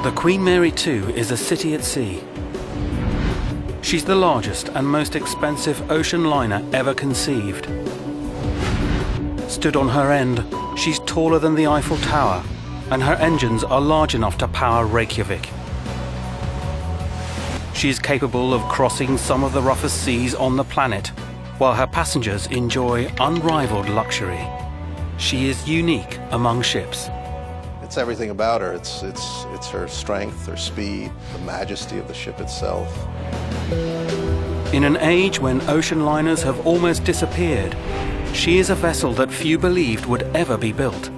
The Queen Mary II is a city at sea. She's the largest and most expensive ocean liner ever conceived. Stood on her end, she's taller than the Eiffel Tower, and her engines are large enough to power Reykjavik. She is capable of crossing some of the roughest seas on the planet, while her passengers enjoy unrivaled luxury. She is unique among ships. It's everything about her. It's her strength, her speed, the majesty of the ship itself. In an age when ocean liners have almost disappeared, she is a vessel that few believed would ever be built.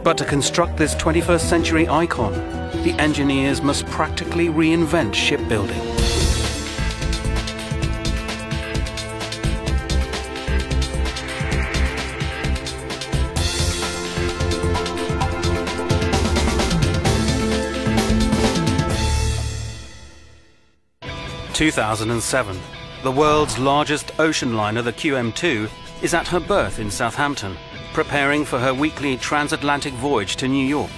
But to construct this 21st century icon, the engineers must practically reinvent shipbuilding. In 2007, the world's largest ocean liner, the QM2, is at her berth in Southampton, preparing for her weekly transatlantic voyage to New York.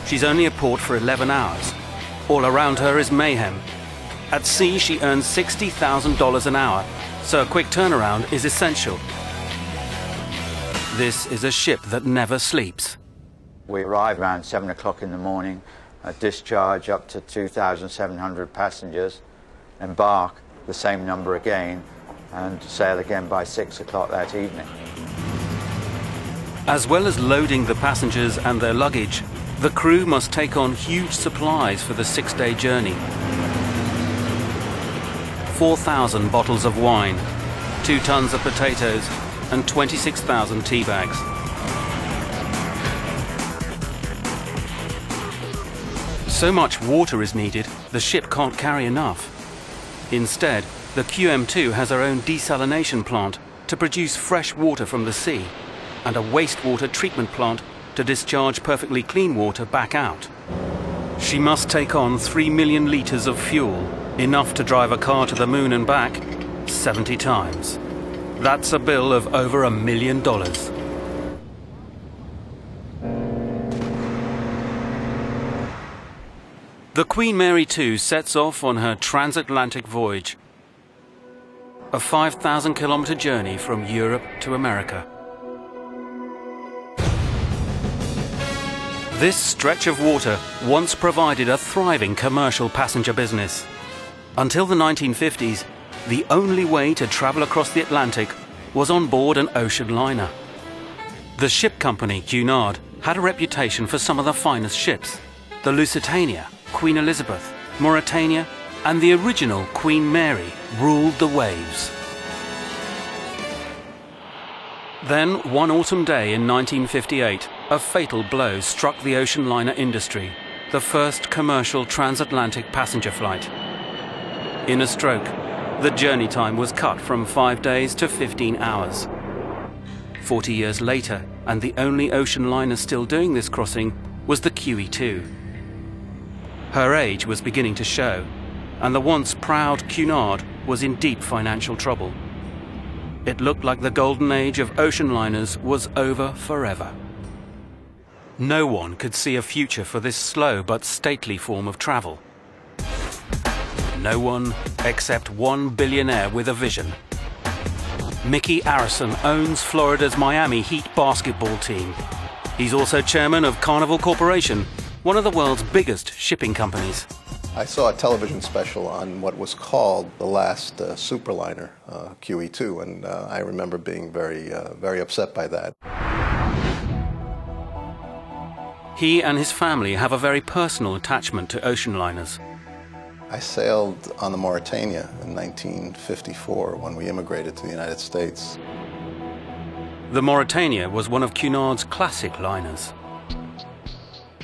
She's only at port for 11 hours. All around her is mayhem. At sea, she earns $60,000 an hour, so a quick turnaround is essential. This is a ship that never sleeps. We arrive around 7 o'clock in the morning, discharge up to 2,700 passengers, embark the same number again, and sail again by 6 o'clock that evening. As well as loading the passengers and their luggage, the crew must take on huge supplies for the 6-day journey. 4,000 bottles of wine, 2 tons of potatoes, and 26,000 tea bags. So much water is needed, the ship can't carry enough. Instead, the QM2 has her own desalination plant to produce fresh water from the sea, and a wastewater treatment plant to discharge perfectly clean water back out. She must take on 3 million litres of fuel, enough to drive a car to the moon and back 70 times. That's a bill of over $1 million. The Queen Mary II sets off on her transatlantic voyage, a 5,000-kilometre journey from Europe to America. This stretch of water once provided a thriving commercial passenger business. Until the 1950s, the only way to travel across the Atlantic was on board an ocean liner. The ship company, Cunard, had a reputation for some of the finest ships. The Lusitania, Queen Elizabeth, Mauretania, and the original Queen Mary ruled the waves. Then, one autumn day in 1958, a fatal blow struck the ocean liner industry, the first commercial transatlantic passenger flight. In a stroke, the journey time was cut from 5 days to 15 hours. 40 years later, and the only ocean liner still doing this crossing was the QE2. Her age was beginning to show, and the once proud Cunard was in deep financial trouble. It looked like the golden age of ocean liners was over forever. No one could see a future for this slow but stately form of travel. No one except one billionaire with a vision. Mickey Arison owns Florida's Miami Heat basketball team. He's also chairman of Carnival Corporation, one of the world's biggest shipping companies. I saw a television special on what was called the last superliner, QE2, and I remember being very upset by that. He and his family have a very personal attachment to ocean liners. I sailed on the Mauretania in 1954 when we immigrated to the United States. The Mauretania was one of Cunard's classic liners.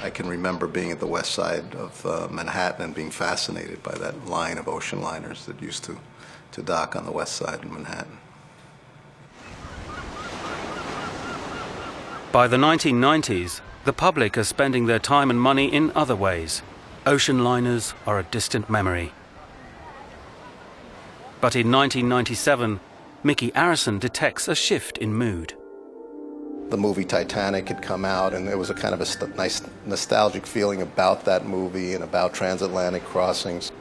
I can remember being at the west side of Manhattan and being fascinated by that line of ocean liners that used to dock on the west side of Manhattan. By the 1990s, the public are spending their time and money in other ways. Ocean liners are a distant memory. But in 1997, Mickey Arison detects a shift in mood. The movie Titanic had come out, and there was a kind of a nice nostalgic feeling about that movie and about transatlantic crossings.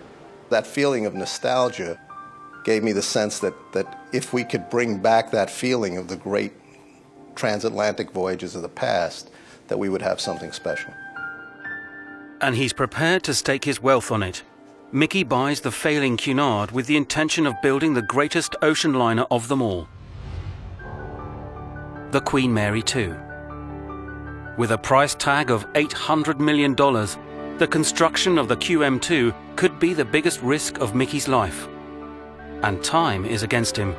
That feeling of nostalgia gave me the sense that if we could bring back that feeling of the great transatlantic voyages of the past, that we would have something special. And he's prepared to stake his wealth on it. Mickey buys the failing Cunard with the intention of building the greatest ocean liner of them all, the Queen Mary 2. With a price tag of $800 million, the construction of the QM2 could be the biggest risk of Mickey's life. And time is against him.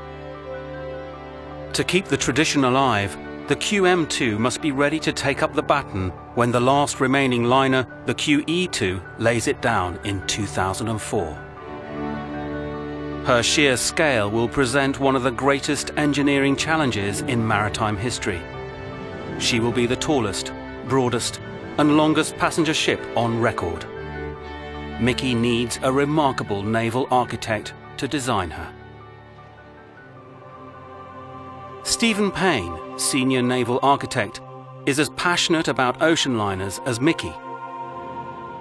To keep the tradition alive, the QM2 must be ready to take up the baton when the last remaining liner, the QE2, lays it down in 2004. Her sheer scale will present one of the greatest engineering challenges in maritime history. She will be the tallest, broadest, and longest passenger ship on record. Mickey needs a remarkable naval architect to design her. Stephen Payne, senior naval architect, is as passionate about ocean liners as Mickey.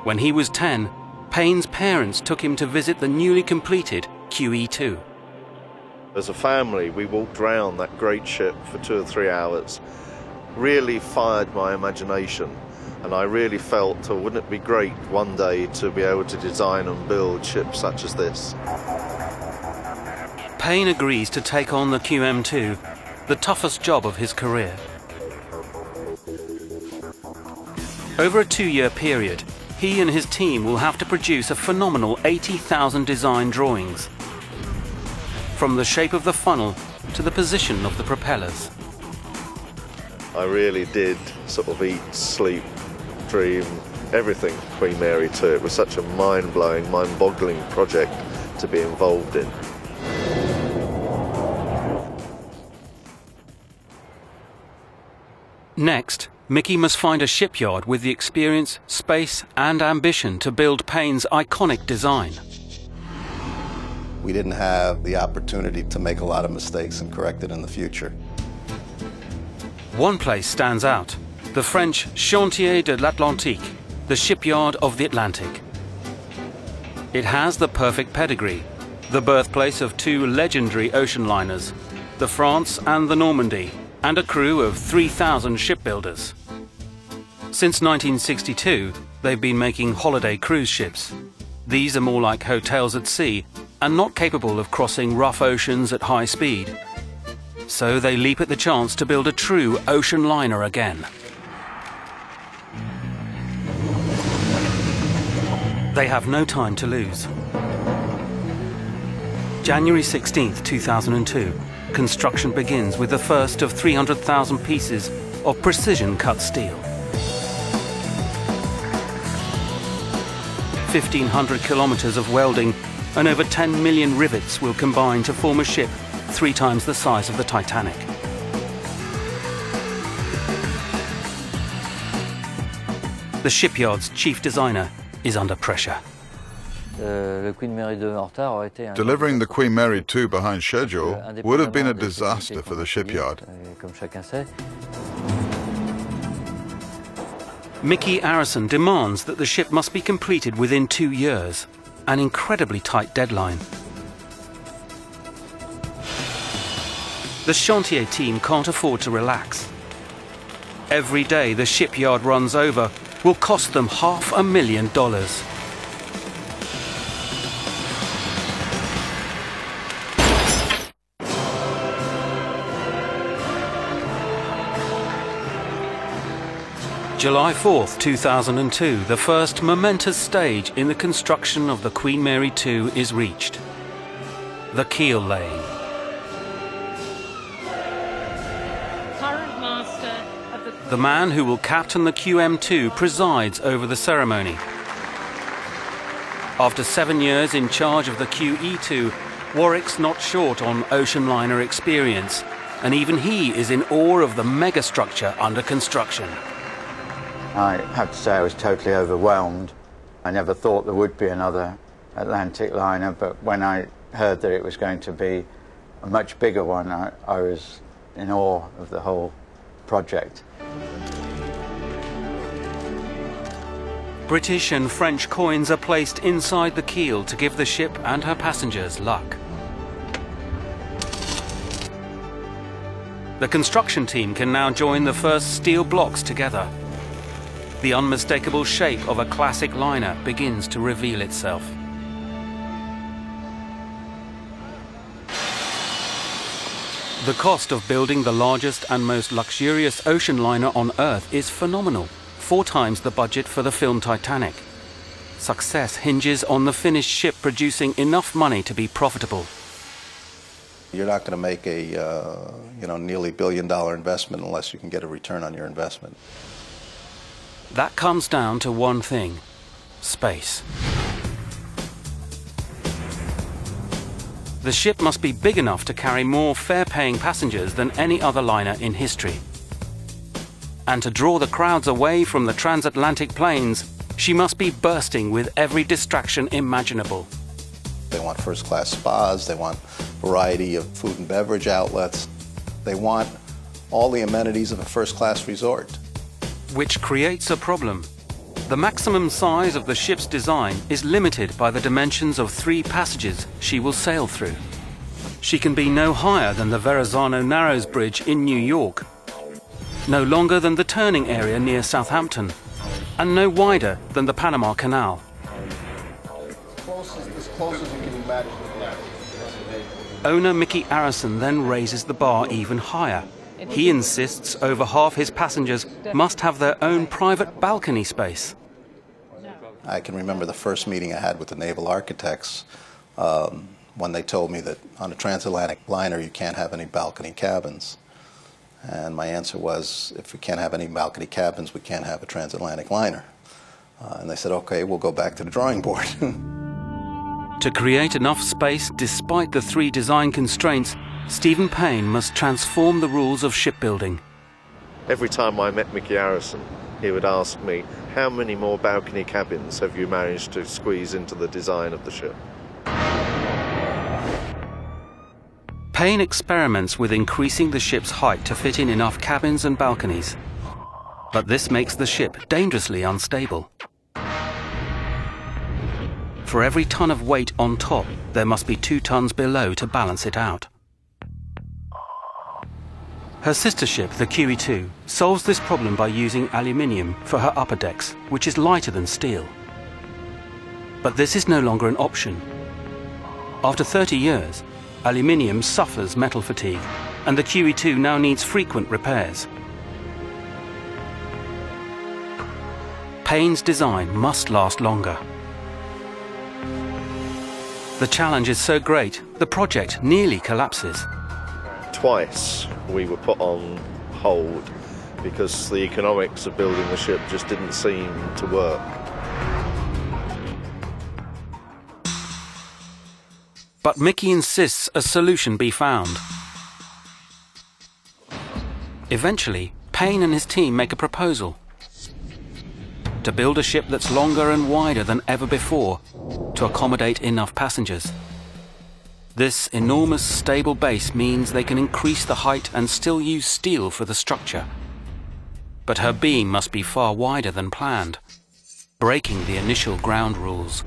When he was 10, Payne's parents took him to visit the newly completed QE2. As a family, we walked around that great ship for 2 or 3 hours. Really fired my imagination, and I really felt, oh, wouldn't it be great one day to be able to design and build ships such as this? Payne agrees to take on the QM2, the toughest job of his career. Over a 2-year period, he and his team will have to produce a phenomenal 80,000 design drawings, from the shape of the funnel to the position of the propellers. I really did sort of eat, sleep, dream, everything Queen Mary 2. It was such a mind-blowing, mind-boggling project to be involved in. Next, Mickey must find a shipyard with the experience, space, and ambition to build Payne's iconic design. We didn't have the opportunity to make a lot of mistakes and correct it in the future. One place stands out, the French Chantier de l'Atlantique, the shipyard of the Atlantic. It has the perfect pedigree, the birthplace of 2 legendary ocean liners, the France and the Normandy, and a crew of 3,000 shipbuilders. Since 1962, they've been making holiday cruise ships. These are more like hotels at sea and not capable of crossing rough oceans at high speed. So they leap at the chance to build a true ocean liner again. They have no time to lose. January 16, 2002. Construction begins with the first of 300,000 pieces of precision-cut steel. 1,500 kilometers of welding and over 10 million rivets will combine to form a ship 3 times the size of the Titanic. The shipyard's chief designer is under pressure. Delivering the Queen Mary 2 behind schedule would have been a disaster for the shipyard. Mickey Arison demands that the ship must be completed within 2 years, an incredibly tight deadline. The Chantier team can't afford to relax. Every day the shipyard runs over will cost them $500,000. July 4th, 2002, the first momentous stage in the construction of the Queen Mary 2 is reached. The keel laying. The man who will captain the QM2 presides over the ceremony. After 7 years in charge of the QE2, Warwick's not short on ocean liner experience, and even he is in awe of the megastructure under construction. I have to say I was totally overwhelmed. I never thought there would be another Atlantic liner, but when I heard that it was going to be a much bigger one, I was in awe of the whole project. British and French coins are placed inside the keel to give the ship and her passengers luck. The construction team can now join the first steel blocks together. The unmistakable shape of a classic liner begins to reveal itself. The cost of building the largest and most luxurious ocean liner on Earth is phenomenal, 4 times the budget for the film Titanic. Success hinges on the finished ship producing enough money to be profitable. You're not going to make a nearly $1 billion investment unless you can get a return on your investment. That comes down to one thing: space. The ship must be big enough to carry more fare-paying passengers than any other liner in history. And to draw the crowds away from the transatlantic planes, she must be bursting with every distraction imaginable. They want first-class spas, they want variety of food and beverage outlets. They want all the amenities of a first-class resort. Which creates a problem. The maximum size of the ship's design is limited by the dimensions of 3 passages she will sail through. She can be no higher than the Verrazano Narrows Bridge in New York, no longer than the turning area near Southampton, and no wider than the Panama Canal. As close as you can imagine. Owner Mickey Arison then raises the bar even higher. He insists over half his passengers must have their own private balcony space. I can remember the first meeting I had with the naval architects when they told me that on a transatlantic liner you can't have any balcony cabins. And my answer was, if we can't have any balcony cabins, we can't have a transatlantic liner. And they said, okay, we'll go back to the drawing board. To create enough space despite the 3 design constraints, Stephen Payne must transform the rules of shipbuilding. Every time I met Mickey Arison, he would ask me, how many more balcony cabins have you managed to squeeze into the design of the ship? Payne experiments with increasing the ship's height to fit in enough cabins and balconies. But this makes the ship dangerously unstable. For every ton of weight on top, there must be 2 tons below to balance it out. Her sister ship, the QE2, solves this problem by using aluminium for her upper decks, which is lighter than steel. But this is no longer an option. After 30 years, aluminium suffers metal fatigue, and the QE2 now needs frequent repairs. Payne's design must last longer. The challenge is so great, the project nearly collapses. Twice we were put on hold because the economics of building the ship just didn't seem to work. But Mickey insists a solution be found. Eventually, Payne and his team make a proposal: to build a ship that's longer and wider than ever before to accommodate enough passengers. This enormous stable base means they can increase the height and still use steel for the structure. But her beam must be far wider than planned, breaking the initial ground rules.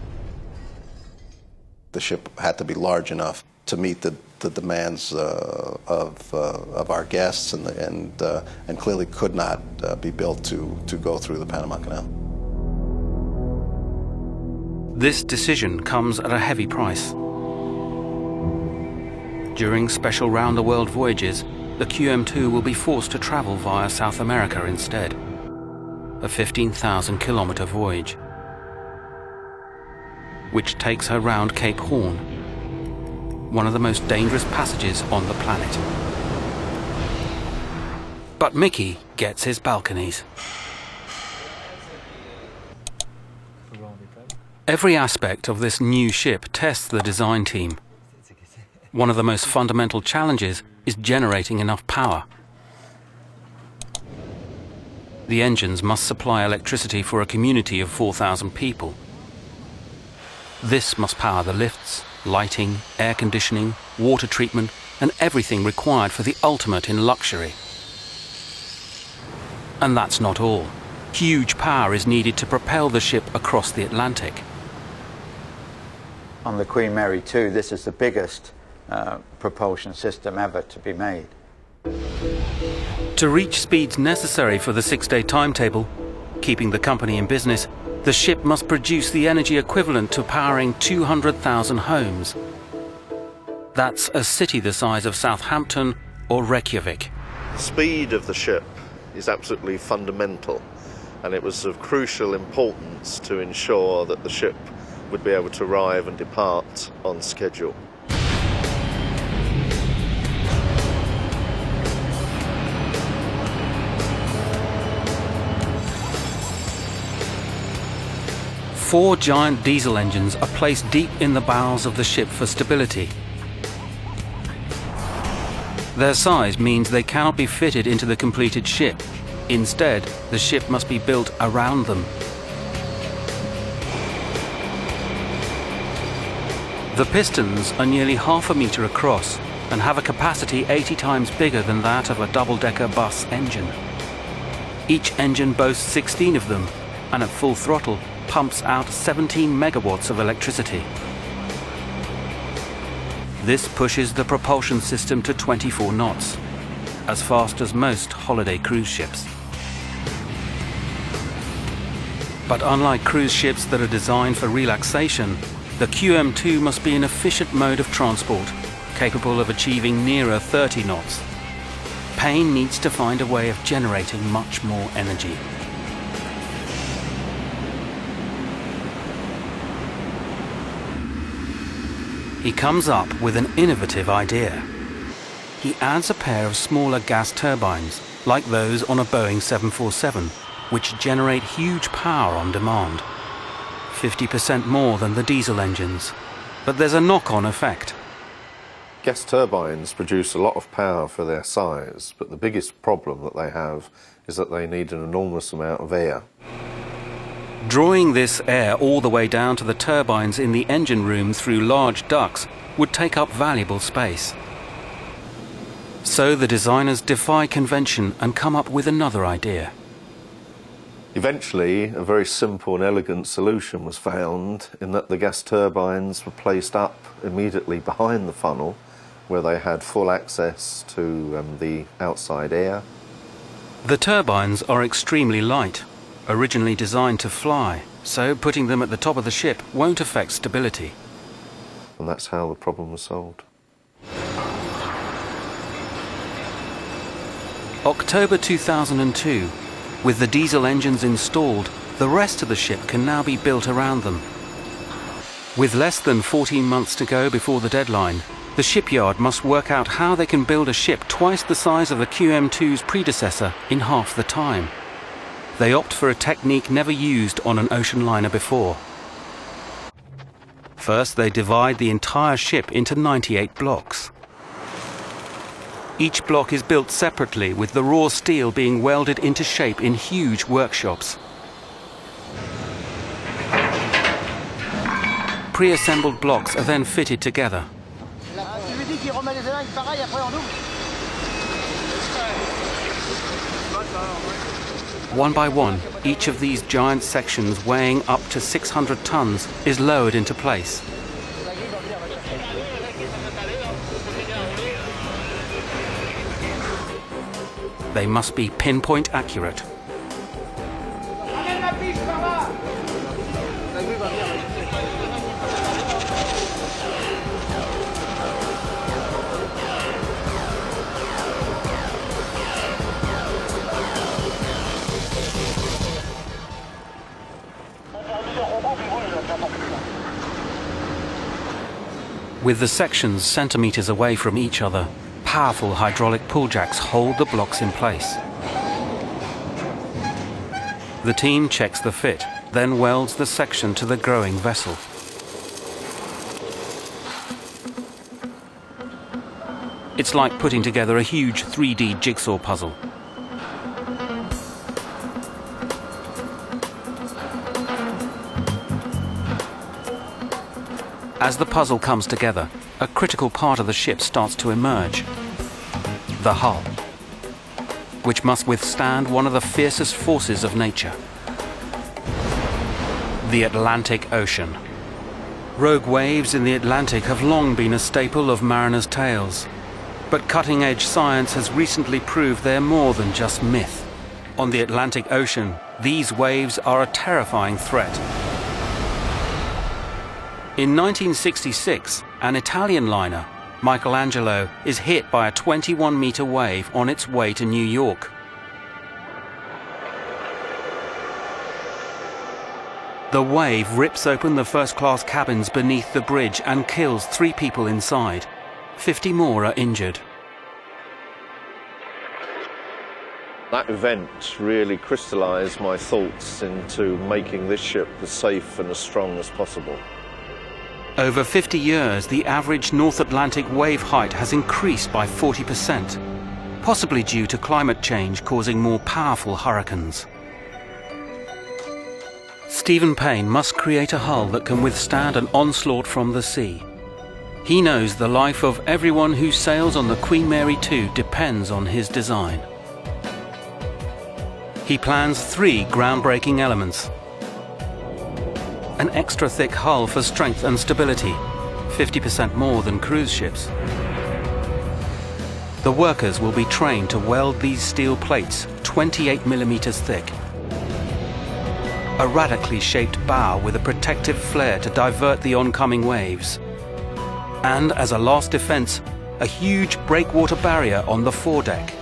The ship had to be large enough to meet the demands of our guests, and clearly could not be built to go through the Panama Canal. This decision comes at a heavy price. During special round-the-world voyages, the QM2 will be forced to travel via South America instead. A 15,000-kilometer voyage, which takes her round Cape Horn, one of the most dangerous passages on the planet. But Mickey gets his balconies. Every aspect of this new ship tests the design team. One of the most fundamental challenges is generating enough power. The engines must supply electricity for a community of 4,000 people. This must power the lifts, lighting, air conditioning, water treatment, and everything required for the ultimate in luxury. And that's not all. Huge power is needed to propel the ship across the Atlantic. On the Queen Mary 2, this is the biggest propulsion system ever to be made. To reach speeds necessary for the 6-day timetable, keeping the company in business, the ship must produce the energy equivalent to powering 200,000 homes. That's a city the size of Southampton or Reykjavik. The speed of the ship is absolutely fundamental, and it was of crucial importance to ensure that the ship would be able to arrive and depart on schedule. Four giant diesel engines are placed deep in the bowels of the ship for stability. Their size means they cannot be fitted into the completed ship. Instead, the ship must be built around them. The pistons are nearly half a metre across and have a capacity 80 times bigger than that of a double-decker bus engine. Each engine boasts 16 of them, and at full throttle pumps out 17 megawatts of electricity. This pushes the propulsion system to 24 knots, as fast as most holiday cruise ships. But unlike cruise ships that are designed for relaxation, the QM2 must be an efficient mode of transport, capable of achieving nearer 30 knots. Payne needs to find a way of generating much more energy. He comes up with an innovative idea. He adds a pair of smaller gas turbines, like those on a Boeing 747, which generate huge power on demand. 50% more than the diesel engines. But there's a knock-on effect. Gas turbines produce a lot of power for their size, but the biggest problem that they have is that they need an enormous amount of air. Drawing this air all the way down to the turbines in the engine room through large ducts would take up valuable space. So the designers defy convention and come up with another idea. Eventually, a very simple and elegant solution was found in that the gas turbines were placed up immediately behind the funnel, where they had full access to the outside air. The turbines are extremely light, originally designed to fly, so putting them at the top of the ship won't affect stability. And that's how the problem was solved. October 2002. With the diesel engines installed, the rest of the ship can now be built around them. With less than 14 months to go before the deadline, the shipyard must work out how they can build a ship twice the size of the QM2's predecessor in half the time. They opt for a technique never used on an ocean liner before. First, they divide the entire ship into 98 blocks. Each block is built separately, with the raw steel being welded into shape in huge workshops. Pre-assembled blocks are then fitted together. One by one, each of these giant sections weighing up to 600 tons is lowered into place. They must be pinpoint accurate. With the sections centimeters away from each other, powerful hydraulic pull jacks hold the blocks in place. The team checks the fit, then welds the section to the growing vessel. It's like putting together a huge 3D jigsaw puzzle. As the puzzle comes together, a critical part of the ship starts to emerge: the hull. which must withstand one of the fiercest forces of nature: the Atlantic Ocean. Rogue waves in the Atlantic have long been a staple of mariners' tales, but cutting-edge science has recently proved they're more than just myth. On the Atlantic Ocean, these waves are a terrifying threat. In 1966, an Italian liner, Michelangelo, is hit by a 21-meter wave on its way to New York. The wave rips open the first-class cabins beneath the bridge and kills 3 people inside. 50 more are injured. That event really crystallized my thoughts into making this ship as safe and as strong as possible. Over 50 years, the average North Atlantic wave height has increased by 40%, possibly due to climate change causing more powerful hurricanes. Stephen Payne must create a hull that can withstand an onslaught from the sea. He knows the life of everyone who sails on the Queen Mary 2 depends on his design. He plans 3 groundbreaking elements: an extra thick hull for strength and stability, 50% more than cruise ships. The workers will be trained to weld these steel plates 28 millimeters thick. A radically shaped bow with a protective flare to divert the oncoming waves. And as a last defense, a huge breakwater barrier on the foredeck.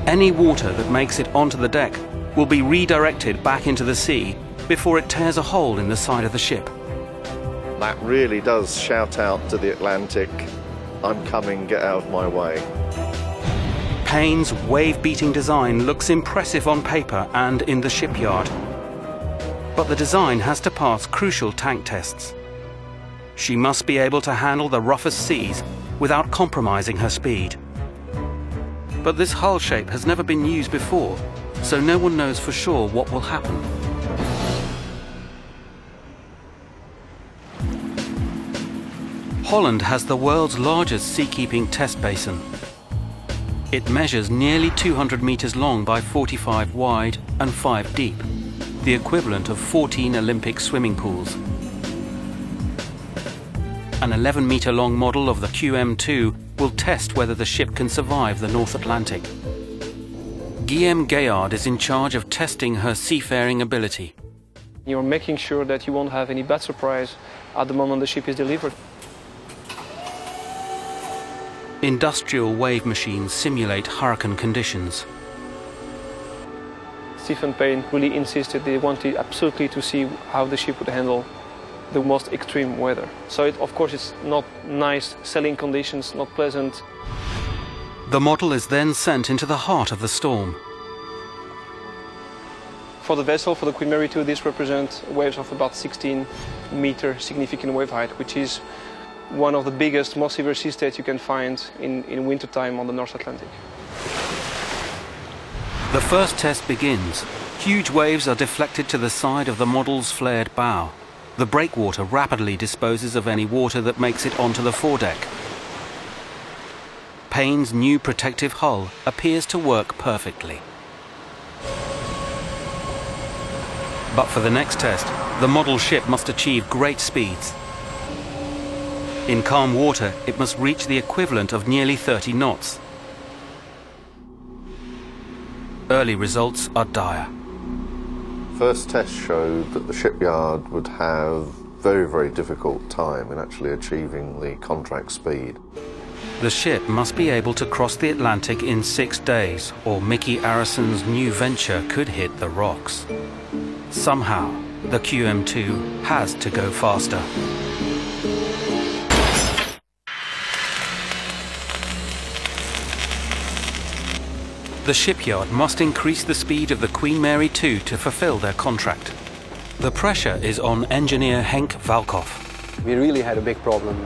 Any water that makes it onto the deck will be redirected back into the sea before it tears a hole in the side of the ship. That really does shout out to the Atlantic, "I'm coming, get out of my way." Payne's wave-beating design looks impressive on paper and in the shipyard. But the design has to pass crucial tank tests. She must be able to handle the roughest seas without compromising her speed. But this hull shape has never been used before, so no one knows for sure what will happen. Holland has the world's largest seakeeping test basin. It measures nearly 200 meters long by 45 wide and 5 deep, the equivalent of 14 Olympic swimming pools. An 11-meter-long model of the QM2 will test whether the ship can survive the North Atlantic. Guillaume Gaillard is in charge of testing her seafaring ability. You're making sure that you won't have any bad surprise at the moment the ship is delivered. Industrial wave machines simulate hurricane conditions. Stephen Payne really insisted they wanted absolutely to see how the ship would handle the most extreme weather. So of course it's not nice sailing conditions, not pleasant. The model is then sent into the heart of the storm. For the vessel, for the Queen Mary 2, this represents waves of about 16 meter significant wave height, which is one of the biggest, most severe sea states you can find in wintertime on the North Atlantic. The first test begins. Huge waves are deflected to the side of the model's flared bow. The breakwater rapidly disposes of any water that makes it onto the foredeck. Payne's new protective hull appears to work perfectly. But for the next test, the model ship must achieve great speeds. In calm water, it must reach the equivalent of nearly 30 knots. Early results are dire. First test showed that the shipyard would have very, very difficult time in actually achieving the contract speed. The ship must be able to cross the Atlantic in 6 days, or Mickey Arrison's new venture could hit the rocks. Somehow, the QM2 has to go faster. The shipyard must increase the speed of the Queen Mary 2 to fulfill their contract. The pressure is on engineer Henk Valkhoff. We really had a big problem,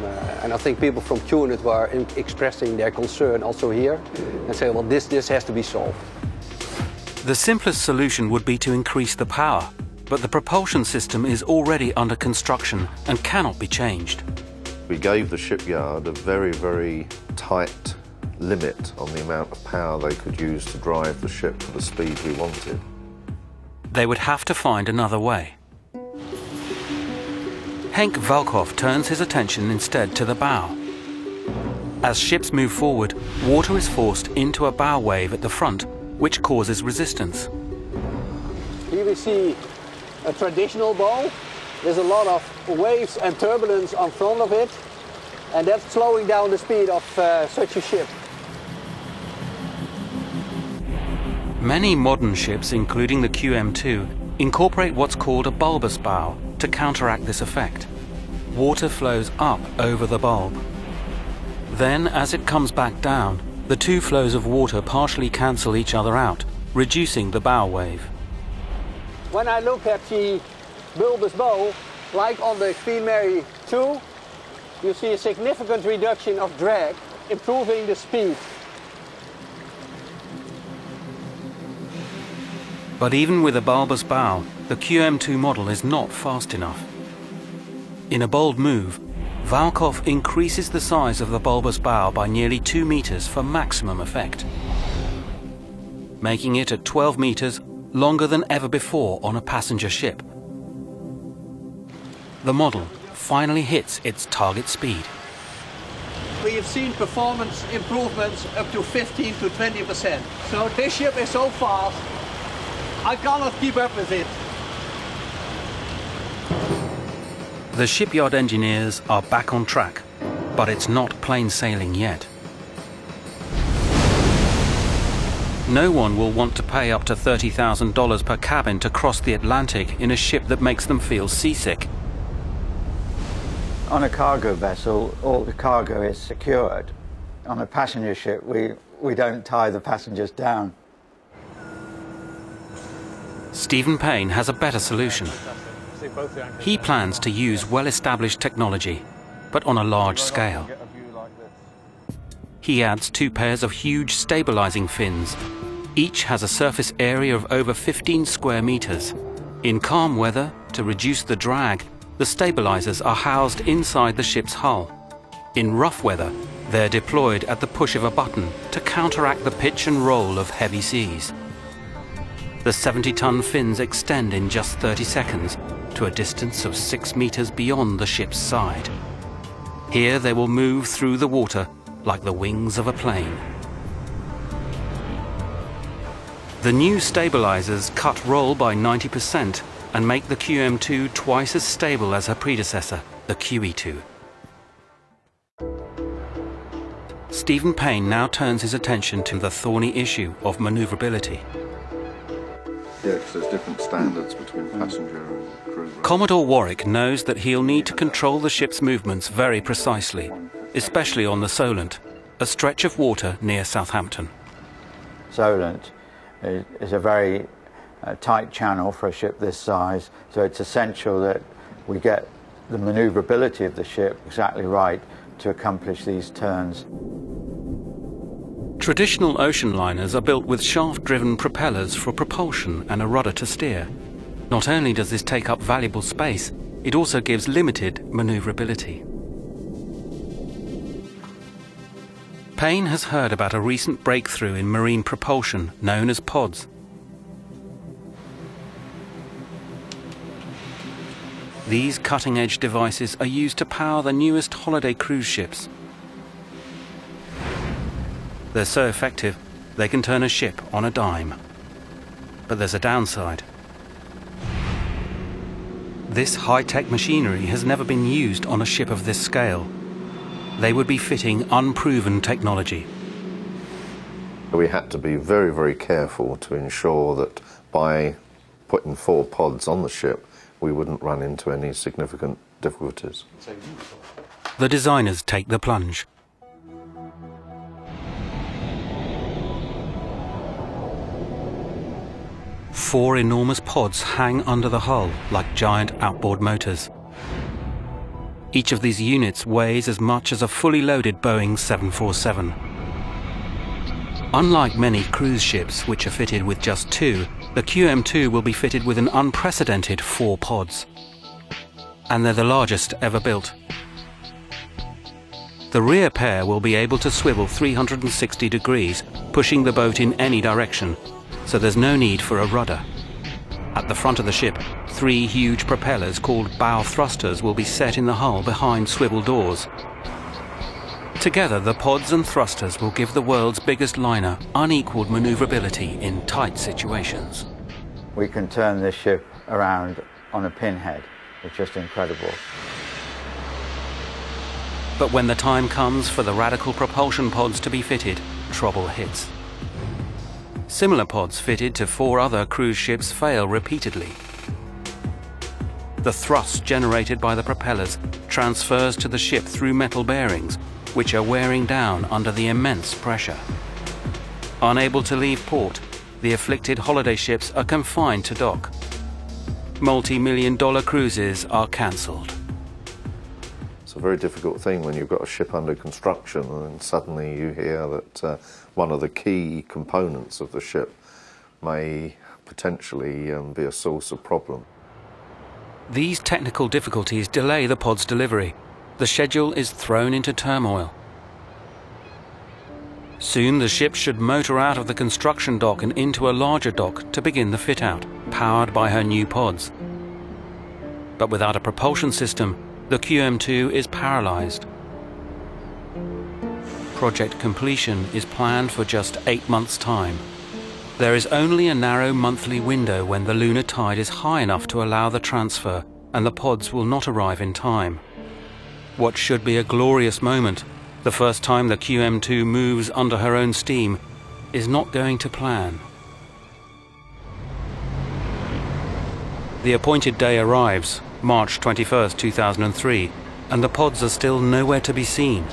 and I think people from Cunard were expressing their concern also here and say, well, this has to be solved. The simplest solution would be to increase the power, but the propulsion system is already under construction and cannot be changed. We gave the shipyard a very, very tight limit on the amount of power they could use to drive the ship to the speed we wanted. They would have to find another way. Henk Valkhoff turns his attention instead to the bow. As ships move forward, water is forced into a bow wave at the front, which causes resistance. Here we see a traditional bow. There's a lot of waves and turbulence on front of it, and that's slowing down the speed of such a ship. Many modern ships, including the QM2, incorporate what's called a bulbous bow to counteract this effect. Water flows up over the bulb. Then, as it comes back down, the two flows of water partially cancel each other out, reducing the bow wave. When I look at the bulbous bow, like on the Queen Mary 2, you see a significant reduction of drag, improving the speed. But even with a bulbous bow, the QM2 model is not fast enough. In a bold move, Valkhoff increases the size of the bulbous bow by nearly 2 meters for maximum effect, making it at 12 meters longer than ever before on a passenger ship. The model finally hits its target speed. We have seen performance improvements up to 15 to 20%. So this ship is so fast, I cannot keep up with it. The shipyard engineers are back on track, but it's not plain sailing yet. No one will want to pay up to $30,000 per cabin to cross the Atlantic in a ship that makes them feel seasick. On a cargo vessel, all the cargo is secured. On a passenger ship, we don't tie the passengers down. Stephen Payne has a better solution. He plans to use well-established technology, but on a large scale. He adds 2 pairs of huge stabilizing fins. Each has a surface area of over 15 square meters. In calm weather, to reduce the drag, the stabilizers are housed inside the ship's hull. In rough weather, they're deployed at the push of a button to counteract the pitch and roll of heavy seas. The 70-ton fins extend in just 30 seconds to a distance of 6 meters beyond the ship's side. Here they will move through the water like the wings of a plane. The new stabilizers cut roll by 90% and make the QM2 twice as stable as her predecessor, the QE2. Stephen Payne now turns his attention to the thorny issue of maneuverability. Yeah, because there's different standards between passenger and crew. Commodore Warwick knows that he'll need to control the ship's movements very precisely, especially on the Solent, a stretch of water near Southampton. Solent is a very tight channel for a ship this size, so it's essential that we get the maneuverability of the ship exactly right to accomplish these turns. Traditional ocean liners are built with shaft-driven propellers for propulsion and a rudder to steer. Not only does this take up valuable space, it also gives limited maneuverability. Payne has heard about a recent breakthrough in marine propulsion known as pods. These cutting-edge devices are used to power the newest holiday cruise ships. They're so effective, they can turn a ship on a dime. But there's a downside. This high-tech machinery has never been used on a ship of this scale. They would be fitting unproven technology. We had to be very, very careful to ensure that by putting 4 pods on the ship, we wouldn't run into any significant difficulties. The designers take the plunge. Four enormous pods hang under the hull like giant outboard motors. Each of these units weighs as much as a fully loaded Boeing 747. Unlike many cruise ships, which are fitted with just 2, the QM2 will be fitted with an unprecedented 4 pods. And they're the largest ever built. The rear pair will be able to swivel 360 degrees, pushing the boat in any direction, so there's no need for a rudder. At the front of the ship, 3 huge propellers called bow thrusters will be set in the hull behind swivel doors. Together, the pods and thrusters will give the world's biggest liner unequaled maneuverability in tight situations. We can turn this ship around on a pinhead. It's just incredible. But when the time comes for the radical propulsion pods to be fitted, trouble hits. Similar pods fitted to 4 other cruise ships fail repeatedly. The thrust generated by the propellers transfers to the ship through metal bearings, which are wearing down under the immense pressure. Unable to leave port, the afflicted holiday ships are confined to dock. Multi-million-dollar cruises are cancelled. It's a very difficult thing when you've got a ship under construction and then suddenly you hear that one of the key components of the ship may potentially be a source of problem. These technical difficulties delay the pod's delivery. The schedule is thrown into turmoil. Soon the ship should motor out of the construction dock and into a larger dock to begin the fit-out, powered by her new pods. But without a propulsion system, the QM2 is paralysed. Project completion is planned for just 8 months' time. There is only a narrow monthly window when the lunar tide is high enough to allow the transfer, and the pods will not arrive in time. What should be a glorious moment, the first time the QM2 moves under her own steam, is not going to plan. The appointed day arrives, March 21st, 2003, and the pods are still nowhere to be seen.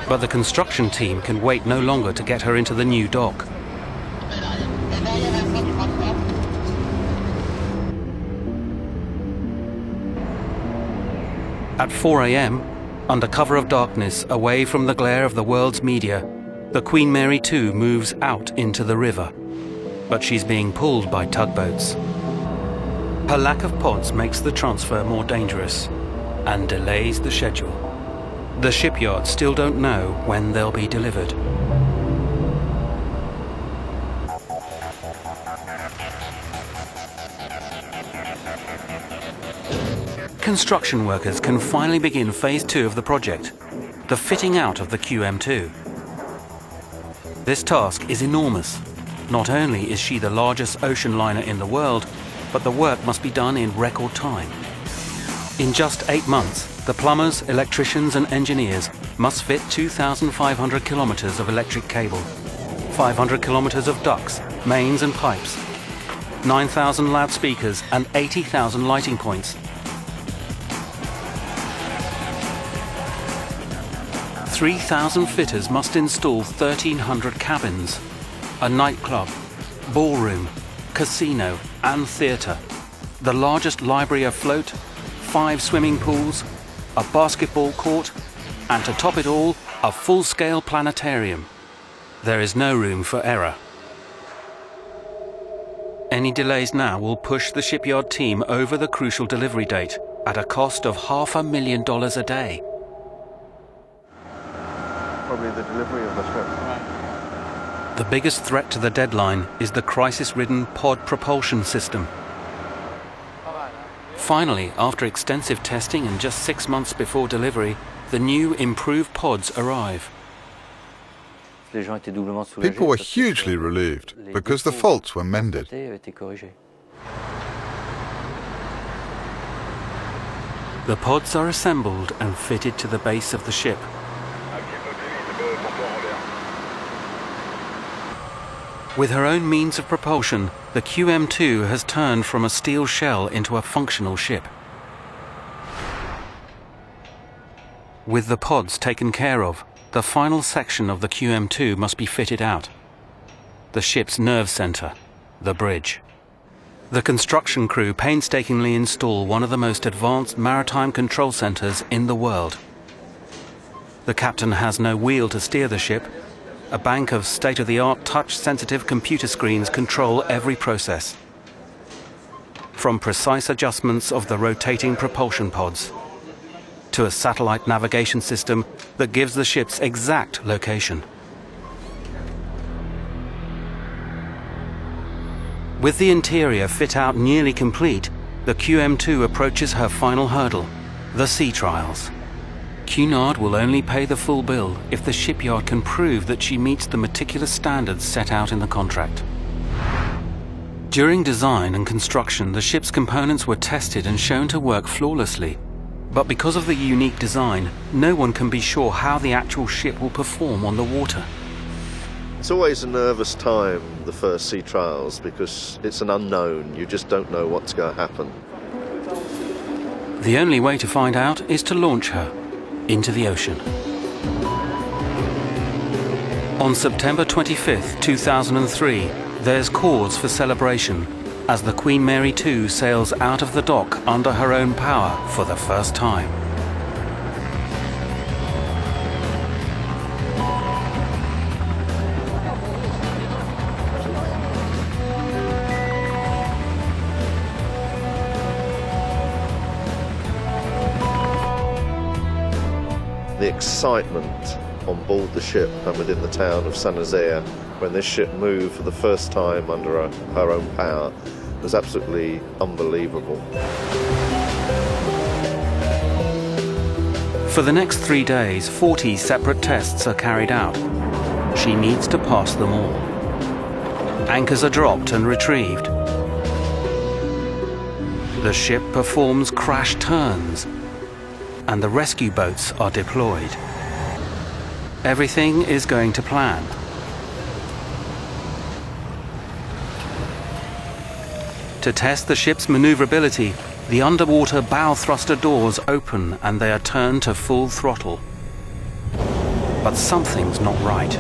But the construction team can wait no longer to get her into the new dock. At 4 a.m., under cover of darkness, away from the glare of the world's media, the Queen Mary 2 moves out into the river. But she's being pulled by tugboats. Her lack of pods makes the transfer more dangerous and delays the schedule. The shipyards still don't know when they'll be delivered. Construction workers can finally begin phase 2 of the project, the fitting out of the QM2. This task is enormous. Not only is she the largest ocean liner in the world, but the work must be done in record time. In just 8 months, the plumbers, electricians and engineers must fit 2,500 kilometers of electric cable, 500 kilometers of ducts, mains and pipes, 9,000 loudspeakers and 80,000 lighting points. 3,000 fitters must install 1,300 cabins, a nightclub, ballroom, casino and theatre, the largest library afloat, 5 swimming pools, a basketball court, and to top it all, a full-scale planetarium. There is no room for error. Any delays now will push the shipyard team over the crucial delivery date at a cost of $500,000 a day. Probably the delivery of the ship. The biggest threat to the deadline is the crisis-ridden pod propulsion system. Finally, after extensive testing and just 6 months before delivery, the new improved pods arrive. People were hugely relieved because the faults were mended. The pods are assembled and fitted to the base of the ship. With her own means of propulsion, the QM2 has turned from a steel shell into a functional ship. With the pods taken care of, the final section of the QM2 must be fitted out. The ship's nerve center, the bridge. The construction crew painstakingly install one of the most advanced maritime control centers in the world. The captain has no wheel to steer the ship. A bank of state-of-the-art touch-sensitive computer screens control every process, from precise adjustments of the rotating propulsion pods to a satellite navigation system that gives the ship's exact location. With the interior fit out nearly complete, the QM2 approaches her final hurdle, the sea trials. Cunard will only pay the full bill if the shipyard can prove that she meets the meticulous standards set out in the contract. During design and construction, the ship's components were tested and shown to work flawlessly. But because of the unique design, no one can be sure how the actual ship will perform on the water. It's always a nervous time, the first sea trials, because it's an unknown. You just don't know what's going to happen. The only way to find out is to launch her into the ocean. On September 25, 2003, there's cause for celebration as the Queen Mary 2 sails out of the dock under her own power for the first time. The excitement on board the ship and within the town of Saint-Nazaire when this ship moved for the first time under her own power was absolutely unbelievable. For the next 3 days, 40 separate tests are carried out. She needs to pass them all. Anchors are dropped and retrieved. The ship performs crash turns, and the rescue boats are deployed. Everything is going to plan. To test the ship's maneuverability, the underwater bow thruster doors open and they are turned to full throttle. But something's not right.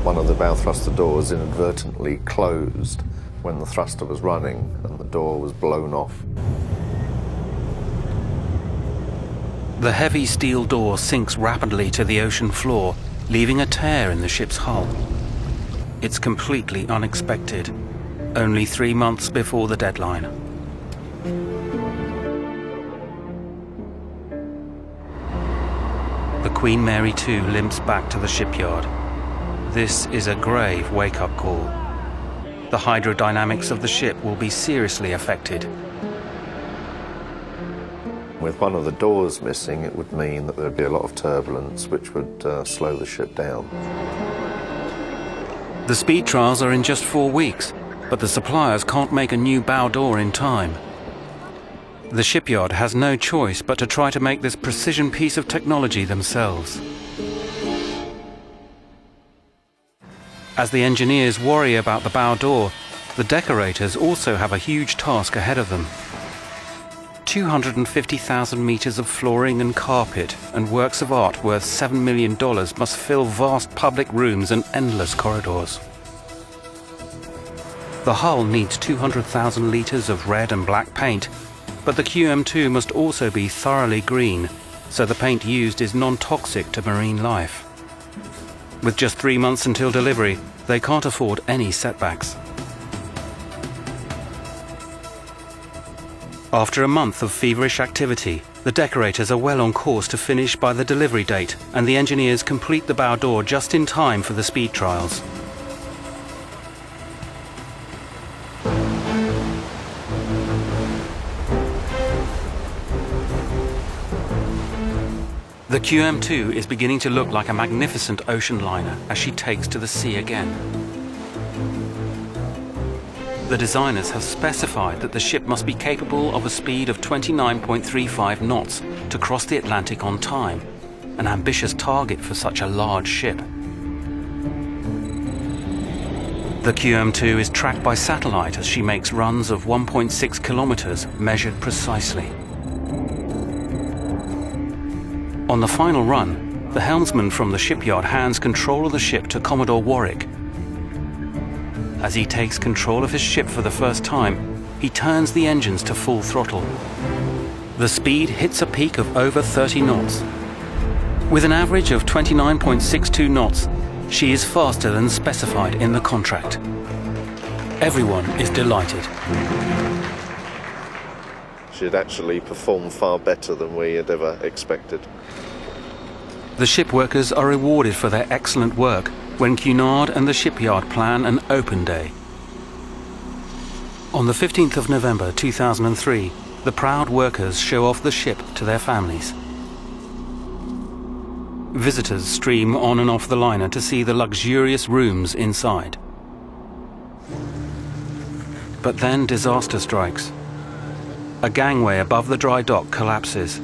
One of the bow thruster doors inadvertently closed when the thruster was running and the door was blown off. The heavy steel door sinks rapidly to the ocean floor, leaving a tear in the ship's hull. It's completely unexpected, only 3 months before the deadline. The Queen Mary 2 limps back to the shipyard. This is a grave wake-up call. The hydrodynamics of the ship will be seriously affected. With one of the doors missing, it would mean that there would be a lot of turbulence, which would slow the ship down. The speed trials are in just 4 weeks, but the suppliers can't make a new bow door in time. The shipyard has no choice but to try to make this precision piece of technology themselves. As the engineers worry about the bow door, the decorators also have a huge task ahead of them. 250,000 meters of flooring and carpet and works of art worth $7 million must fill vast public rooms and endless corridors. The hull needs 200,000 liters of red and black paint, but the QM2 must also be thoroughly green, so the paint used is non-toxic to marine life. With just 3 months until delivery, they can't afford any setbacks. After a month of feverish activity, the decorators are well on course to finish by the delivery date, and the engineers complete the bow door just in time for the speed trials. The QM2 is beginning to look like a magnificent ocean liner as she takes to the sea again. The designers have specified that the ship must be capable of a speed of 29.35 knots to cross the Atlantic on time, an ambitious target for such a large ship. The QM2 is tracked by satellite as she makes runs of 1.6 kilometers, measured precisely. On the final run, the helmsman from the shipyard hands control of the ship to Commodore Warwick. As he takes control of his ship for the first time, he turns the engines to full throttle. The speed hits a peak of over 30 knots. With an average of 29.62 knots, she is faster than specified in the contract. Everyone is delighted. She'd actually performed far better than we had ever expected. The ship workers are rewarded for their excellent work when Cunard and the shipyard plan an open day. On the 15th of November 2003, the proud workers show off the ship to their families. Visitors stream on and off the liner to see the luxurious rooms inside. But then disaster strikes. A gangway above the dry dock collapses.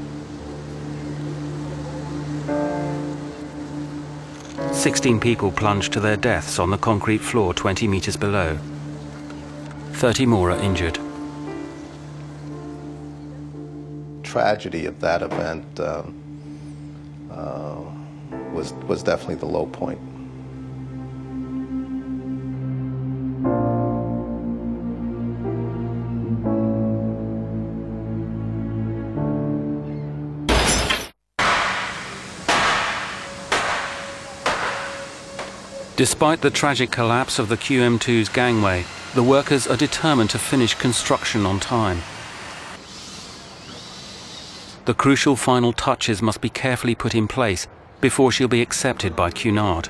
16 people plunge to their deaths on the concrete floor 20 meters below. 30 more are injured. Tragedy of that event was definitely the low point. Despite the tragic collapse of the QM2's gangway, the workers are determined to finish construction on time. The crucial final touches must be carefully put in place before she'll be accepted by Cunard.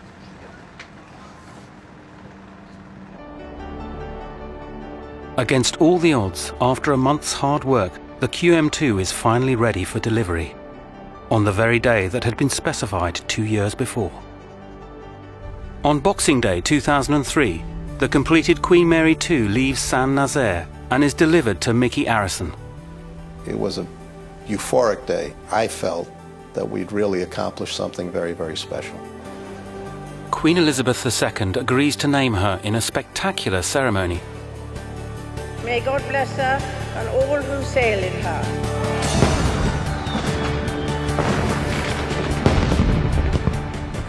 Against all the odds, after a month's hard work, the QM2 is finally ready for delivery, on the very day that had been specified 2 years before. On Boxing Day 2003, the completed Queen Mary 2 leaves Saint-Nazaire and is delivered to Mickey Arison. It was a euphoric day. I felt that we'd really accomplished something very, very special. Queen Elizabeth II agrees to name her in a spectacular ceremony. May God bless her and all who sail in her.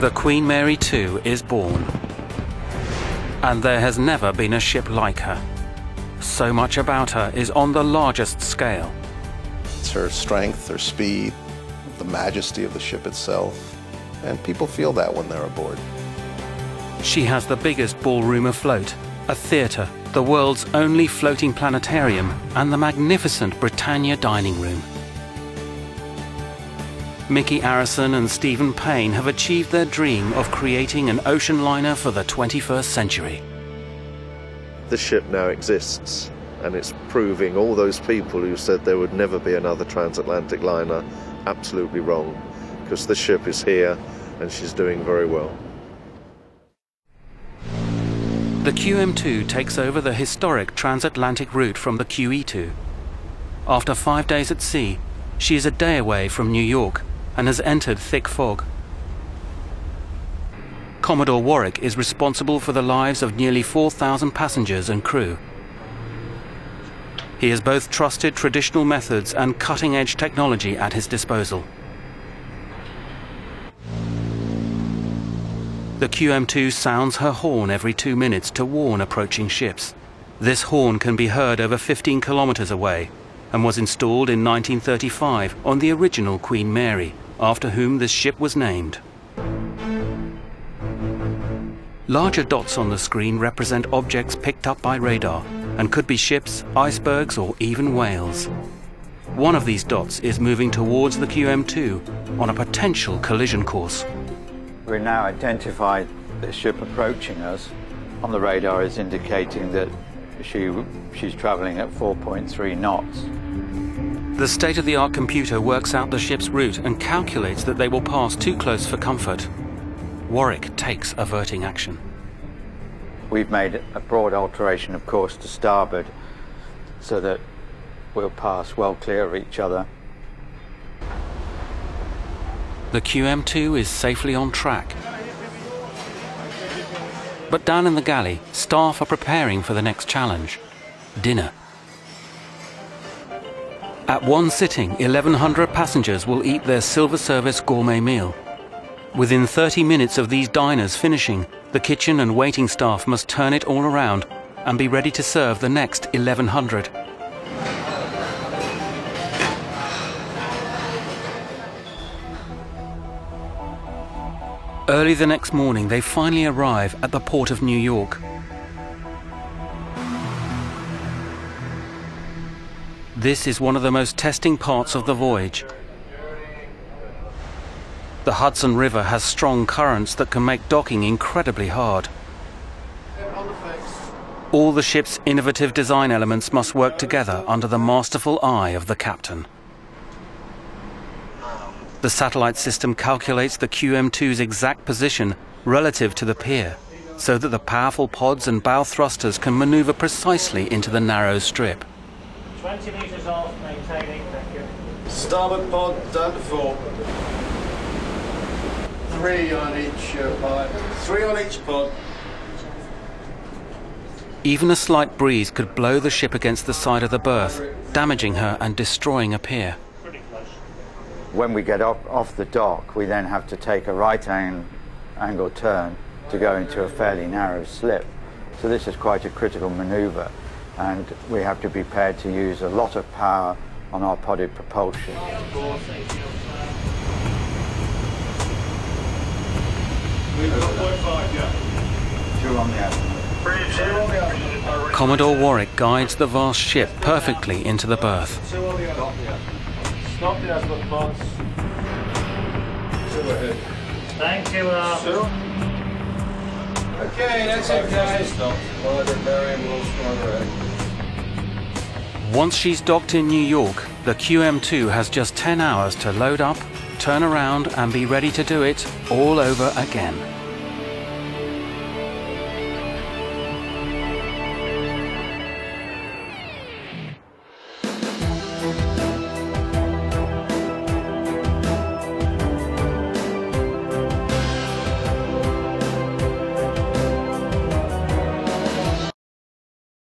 The Queen Mary 2 is born. And there has never been a ship like her. So much about her is on the largest scale. It's her strength, her speed, the majesty of the ship itself, and people feel that when they're aboard. She has the biggest ballroom afloat, a theatre, the world's only floating planetarium, and the magnificent Britannia dining room. Mickey Arison and Stephen Payne have achieved their dream of creating an ocean liner for the 21st century. The ship now exists, and it's proving all those people who said there would never be another transatlantic liner absolutely wrong, because the ship is here and she's doing very well. The QM2 takes over the historic transatlantic route from the QE2. After 5 days at sea, she is a day away from New York and has entered thick fog. Commodore Warwick is responsible for the lives of nearly 4,000 passengers and crew. He has both trusted traditional methods and cutting-edge technology at his disposal. The QM2 sounds her horn every 2 minutes to warn approaching ships. This horn can be heard over 15 kilometers away and was installed in 1935 on the original Queen Mary, after whom this ship was named. Larger dots on the screen represent objects picked up by radar and could be ships, icebergs, or even whales. One of these dots is moving towards the QM2 on a potential collision course. We've now identified the ship approaching us. On the radar is indicating that she's traveling at 4.3 knots. The state-of-the-art computer works out the ship's route and calculates that they will pass too close for comfort. Warwick takes averting action. We've made a broad alteration of course to starboard so that we'll pass well clear of each other. The QM2 is safely on track. But down in the galley, staff are preparing for the next challenge: dinner. At one sitting, 1,100 passengers will eat their silver service gourmet meal. Within 30 minutes of these diners finishing, the kitchen and waiting staff must turn it all around and be ready to serve the next 1,100. Early the next morning, they finally arrive at the port of New York. This is one of the most testing parts of the voyage. The Hudson River has strong currents that can make docking incredibly hard. All the ship's innovative design elements must work together under the masterful eye of the captain. The satellite system calculates the QM2's exact position relative to the pier, so that the powerful pods and bow thrusters can maneuver precisely into the narrow strip. 20 meters off, maintaining, thank you. Starboard pod down to 4. 3 on each pod. 3 on each pod. Even a slight breeze could blow the ship against the side of the berth, damaging her and destroying a pier. When we get off the dock, we then have to take a right-angle turn to go into a fairly narrow slip. So this is quite a critical maneuver, and we have to be prepared to use a lot of power on our podded propulsion. Commodore Warwick guides the vast ship perfectly into the berth. Stop the azimuth pods. 2 ahead. Thank you, Okay, that's it, guys. Once she's docked in New York, the QM2 has just 10 hours to load up, turn around and be ready to do it all over again.